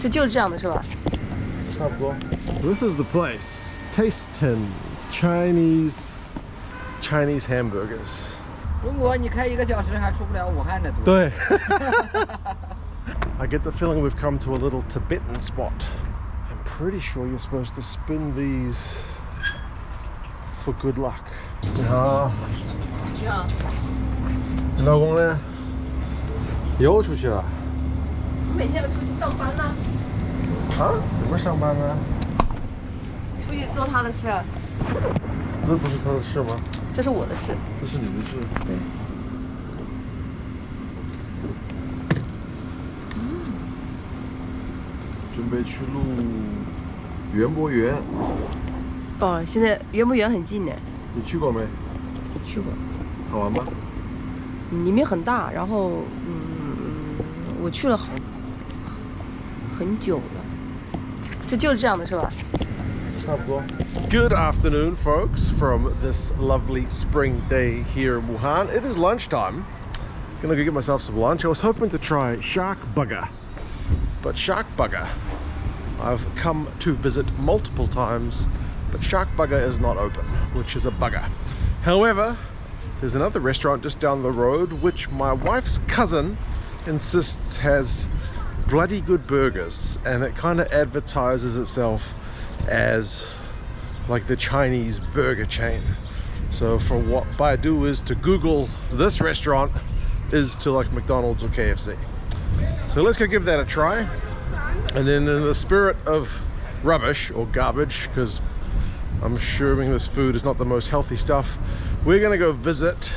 这就是这样的是吧？差不多。This is the place. Tastien Chinese hamburgers. 中国你开1个小时还出不了武汉的多。对。I get the feeling we've come to a little Tibetan spot. I'm pretty sure you're supposed to spin these for good luck. 你好。你好。你老公呢？又出去了。我每天要出去上班呢。啊？怎么上班呢？出去做他的事。这不是他的事吗？这是我的事。这是你的事。对。准备去录园博园。哦，现在园博园很近呢。你去过没？去过。好玩吗？里面很大，然后我去了很久了。这就是这样的是吧？差不多。Good afternoon, folks, from this lovely spring day here in Wuhan. It is lunchtime. Gonna go get myself some lunch. I was hoping to try shark burger, but shark burger I've come to visit multiple times, but shark burger is not open, which is a bugger. However, there's another restaurant just down the road which my wife's cousin insists has bloody good burgers, and it kind of advertises itself as like the Chinese burger chain. So for what Baidu is to Google, this restaurant is to like McDonald's or KFC. So let's go give that a try. And then in the spirit of rubbish or garbage, because I'm assuming this food is not the most healthy stuff, we're gonna go visit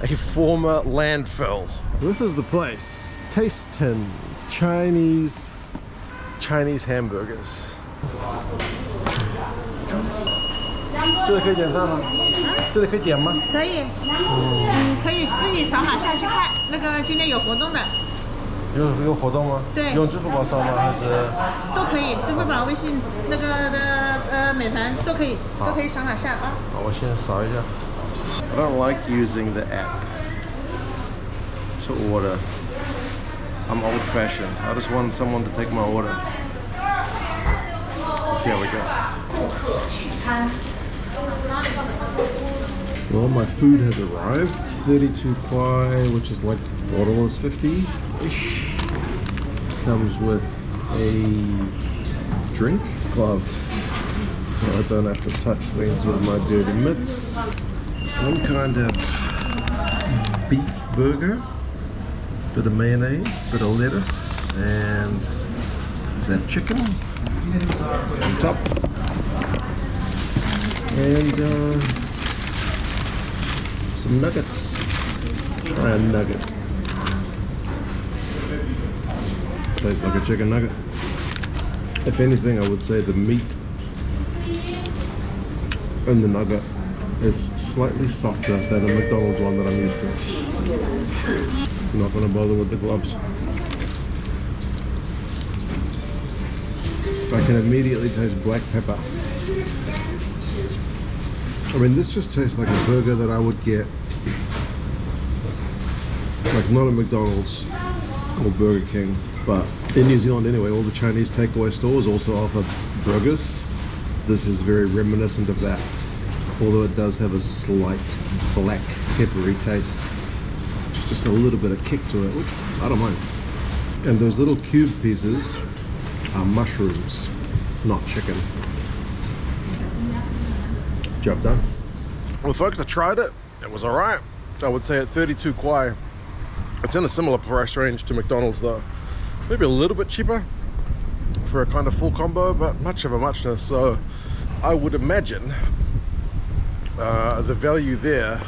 a former landfill. This is the place, Tastien Chinese hamburgers. 这里可以点菜吗？这里可以点吗？可以，可以自己扫码上去看，那个今天有活动的。有活动吗？对。用支付宝扫吗？还是？都可以，支付宝、微信、那个美团都可以扫码上啊。好，我先扫一下。I don't like using the app to order. I'm old-fashioned. I just want someone to take my order. Let's see how we go. Well, my food has arrived. 32 kwai, which is like $4.50-ish. Comes with a drink, gloves, so I don't have to touch things with my dirty mitts. Some kind of beef burger, bit of mayonnaise, bit of lettuce, and is that chicken on top? And some nuggets. Try a nugget. Tastes like a chicken nugget. If anything, I would say the meat in the nugget is slightly softer than a McDonald's one that I'm used to. I'm not going to bother with the gloves. I can immediately taste black pepper. I mean, this just tastes like a burger that I would get, like not at McDonald's or Burger King, but in New Zealand anyway, all the Chinese takeaway stores also offer burgers. This is very reminiscent of that, although it does have a slight black peppery taste. Just a little bit of kick to it, which I don't mind. And those little cube pieces are mushrooms, not chicken. Job done. Well folks, I tried it. It was alright. I would say at 32 kwai. It's in a similar price range to McDonald's though. Maybe a little bit cheaper for a kind of full combo, but much of a muchness. So I would imagine the value there,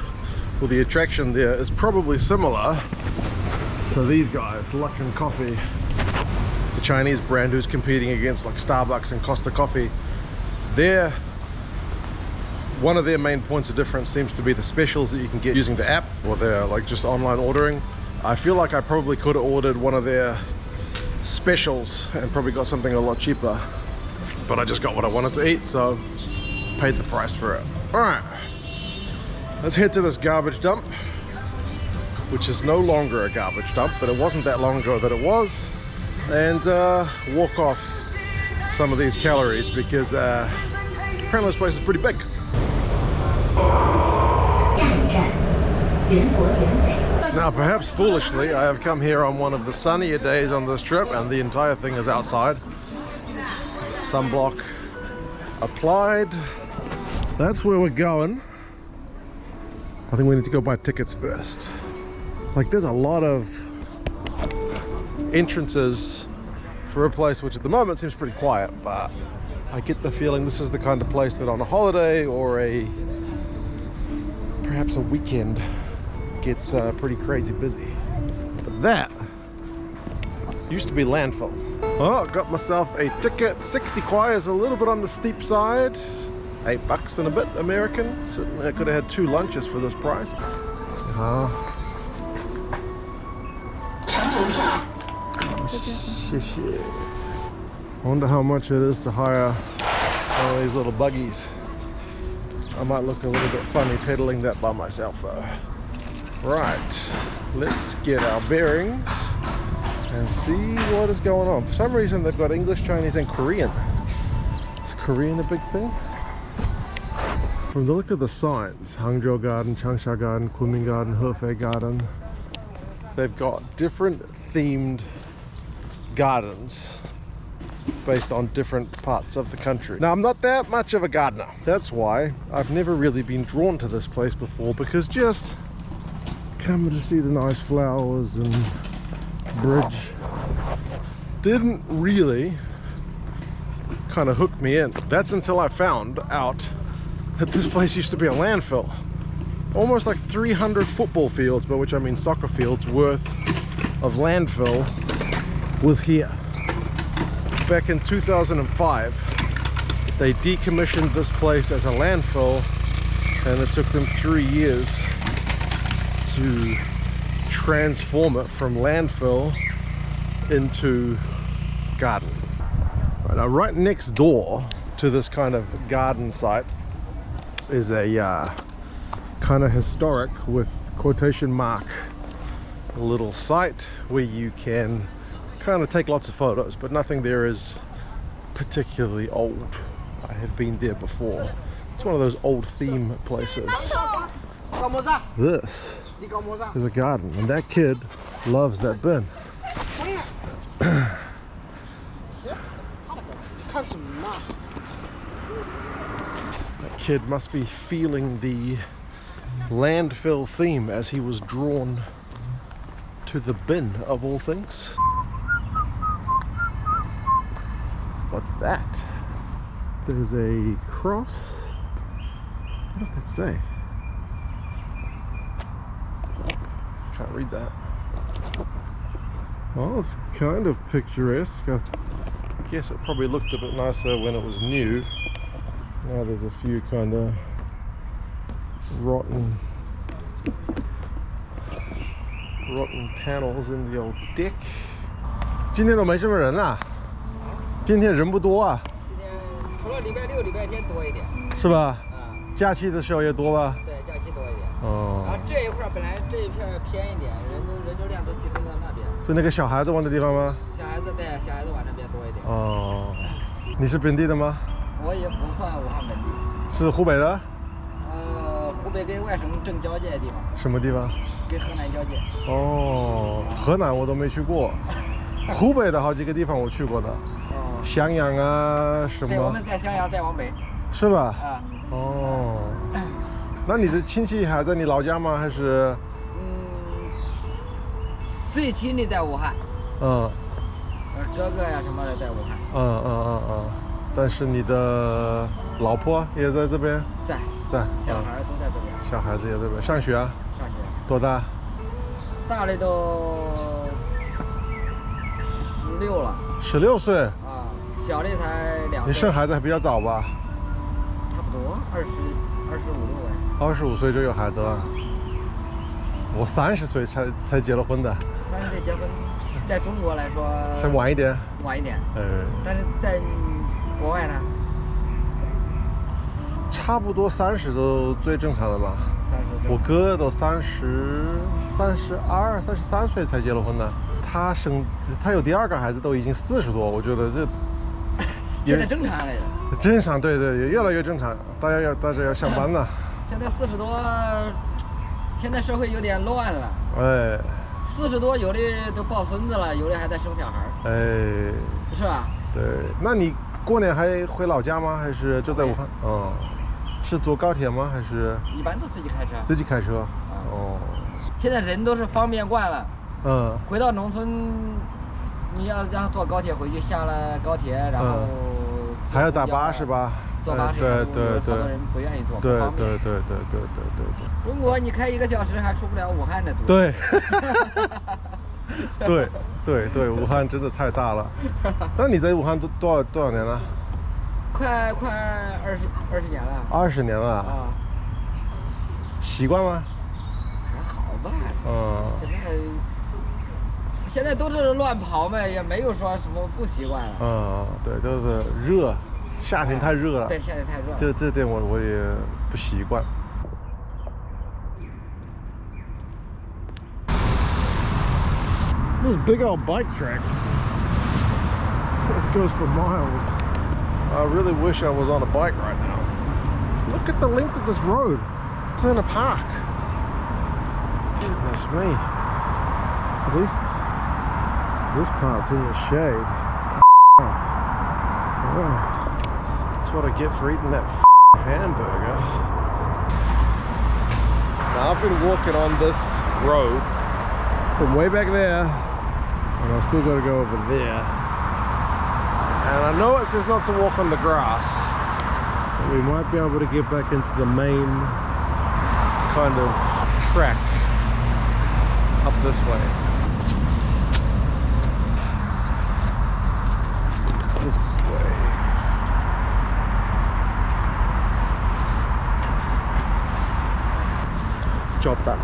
or the attraction there, is probably similar to these guys, Luckin Coffee, the Chinese brand who's competing against like Starbucks and Costa Coffee. One of their main points of difference seems to be the specials that you can get using the app, or their like just online ordering. I feel like I probably could have ordered one of their specials and probably got something a lot cheaper, but I just got what I wanted to eat, so paid the price for it. All right, let's head to this garbage dump, which is no longer a garbage dump, but it wasn't that long ago that it was. and walk off some of these calories because apparently this place is pretty big. Now, perhaps foolishly, I have come here on one of the sunnier days on this trip, and the entire thing is outside. Sunblock applied. That's where we're going. I think we need to go buy tickets first. Like, there's a lot of entrances for a place which at the moment seems pretty quiet, but I get the feeling this is the kind of place that on a holiday or perhaps a weekend gets pretty crazy busy. But that used to be Landfill. Oh, got myself a ticket. 60 kwai is a little bit on the steep side. $8 and a bit American. Certainly I could have had 2 lunches for this price. I wonder how much it is to hire one of these little buggies. I might look a little bit funny pedaling that by myself though. Right, let's get our bearings and see what is going on. For some reason they've got English, Chinese and Korean. Is Korean a big thing? From the look of the signs, Hangzhou Garden, Changsha Garden, Kunming Garden, Hefei Garden, they've got different themed gardens based on different parts of the country. Now, I'm not that much of a gardener. That's why I've never really been drawn to this place before, because just coming to see the nice flowers and bridge didn't really kind of hook me in. That's until I found out that this place used to be a landfill. Almost like 300 football fields, by which I mean soccer fields, worth of landfill was here. Back in 2005, they decommissioned this place as a landfill, and it took them 3 years to transform it from landfill into garden. Now, right next door to this kind of garden site is a kind of historic, with quotation mark, little site where you can kind of take lots of photos, but nothing there is particularly old. I have been there before. It's one of those old theme places. This is a garden, and that kid loves that bin. That kid must be feeling the landfill theme as he was drawn to the bin of all things. What's that? There's a cross. What does that say? Can't read that. Well, it's kind of picturesque. I guess it probably looked a bit nicer when it was new. Now there's a few kind of rotten panels in the old deck. 今天都没什么人啊。今天人不多啊。今天除了礼拜六、礼拜天多一点。是吧？假期的时候也多吧？对，假期多一点。哦。然后这一块本来这一片偏一点，人流量都集中到那边。就那个小孩子玩的地方吗？小孩子对，小孩子玩那边多一点。哦。你是本地的吗？我也不算武汉本地。是湖北的？湖北跟外省正交界的地方。什么地方？跟河南交界。哦，河南我都没去过，湖北的好几个地方我去过的。哦。襄阳啊什么？对，我们在襄阳，再往北。是吧？啊。哦。那你的亲戚还在你老家吗？还是？最亲的在武汉。嗯。哥哥呀什么的在武汉。但是你的老婆也在这边？在。小孩都在这边。小孩子也在这边上学啊？上学。多大？大的都16了。16岁？啊，小的才2岁。你生孩子还比较早吧？差不多25、6哎。25岁就有孩子了。我30岁才结了婚的。30岁结婚，在中国来说。是晚一点。晚一点。但是在国外呢？差不多30都最正常的吧。30。我哥都32、33岁才结了婚的。他有第2个孩子都已经40多，我觉得这现在正常了。正常，对，也越来越正常。大家要上班了。现在40多，现在社会有点乱了。哎，40多有的都抱孙子了，有的还在生小孩。哎，是吧？对，那你过年还回老家吗？还是就在武汉？哦，是坐高铁吗？还是？一般都自己开车。自己开车。哦。现在人都是方便惯了。回到农村，你要坐高铁回去，下了高铁，然后还要打巴士吧？坐巴士，对，好多人不愿意坐，不方便。对。中国你开1个小时还出不了武汉的多。对。对，武汉真的太大了。那你在武汉多少年了？快20年了。20年了。啊。习惯吗？还好吧。现在都是乱跑嘛，也没有说什么不习惯了。对，都是热，夏天太热了。对，夏天太热。这点我也不习惯。This big old bike track. This goes for miles. I really wish I was on a bike right now. Look at the length of this road. It's in a park. Goodness me. At least this part's in the shade. Oh, that's what I get for eating that hamburger. Now I've been walking on this road from way back there, and I've still got to go over there. And I know it says not to walk on the grass, but we might be able to get back into the main kind of track up this way. This way. Job done.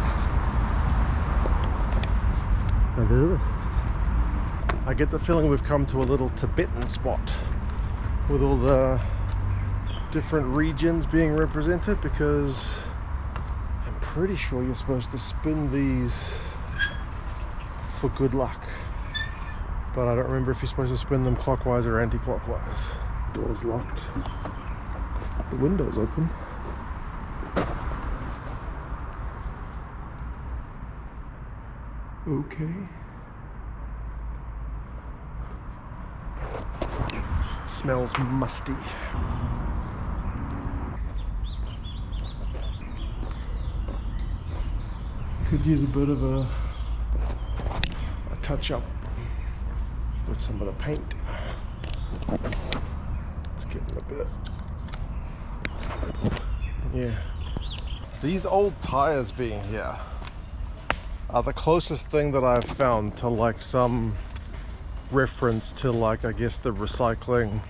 Now visit this. I get the feeling we've come to a little Tibetan spot with all the different regions being represented, because I'm pretty sure you're supposed to spin these for good luck. But I don't remember if you're supposed to spin them clockwise or anti-clockwise. Door's locked. The window's open. Okay. Smells musty. Could use a bit of a touch up with some of the paint. Let's give it a bit. Yeah. These old tires being here are the closest thing that I've found to like some reference to, like, I guess the recycling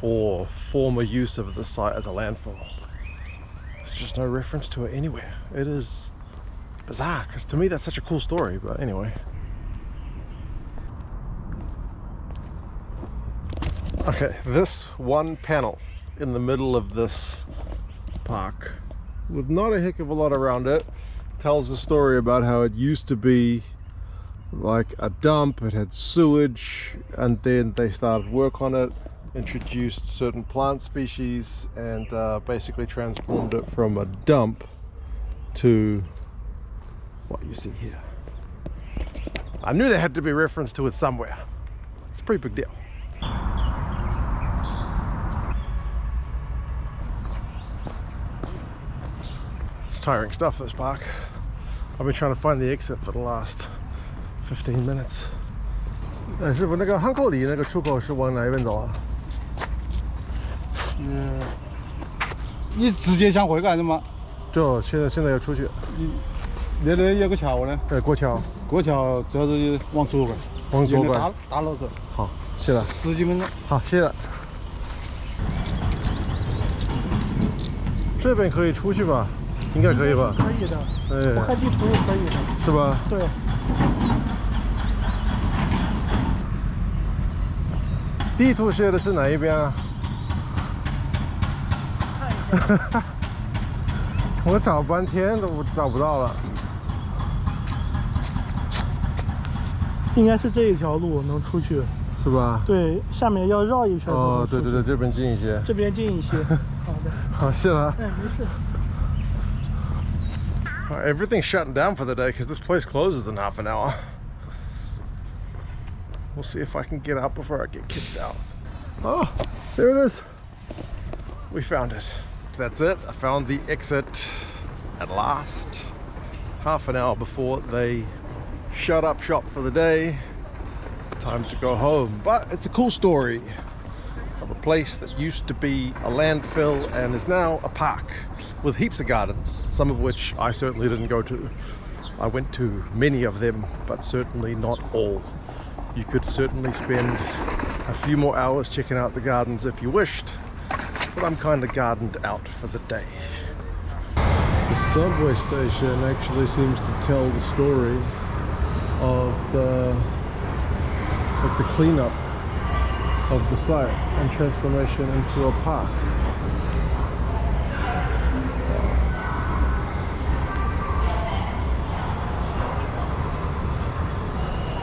or former use of the site as a landfill. There's just no reference to it anywhere. It is bizarre, because to me that's such a cool story, but anyway. Okay, this one panel in the middle of this park with not a heck of a lot around it tells a story about how it used to be like a dump. It had sewage, and then they started work on it, introduced certain plant species, and basically transformed it from a dump to what you see here. I knew there had to be reference to it somewhere. It's a pretty big deal. It's tiring stuff, this park. I've been trying to find the exit for the last 15 minutes. 师傅，那个汉口里那个出口是往哪一边走啊？你直接想回干什么？就现在要出去。那里有个桥呢。过桥。过桥主要是往左边。往左边。大楼子。好，谢了。10几分钟。好，谢了。这边可以出去吧？应该可以吧？可以的。哎。不看地图可以的。是吧？对。地图写的是哪一边啊？看一下。我找半天都找不到了。应该是这一条路能出去。是吧？对，下面要绕一圈才能出去。对对对，这边近一些。这边近一些。好的。好，谢了。哎，没事。Everything's shutting down for the day because this place closes in half an hour. We'll see if I can get out before I get kicked out. Oh, there it is. We found it. That's it. I found the exit at last. Half an hour before they shut up shop for the day. Time to go home. But it's a cool story of a place that used to be a landfill and is now a park with heaps of gardens, some of which I certainly didn't go to. I went to many of them, but certainly not all. You could certainly spend a few more hours checking out the gardens if you wished, but I'm kind of gardened out for the day. The subway station actually seems to tell the story of the cleanup of the site and transformation into a park.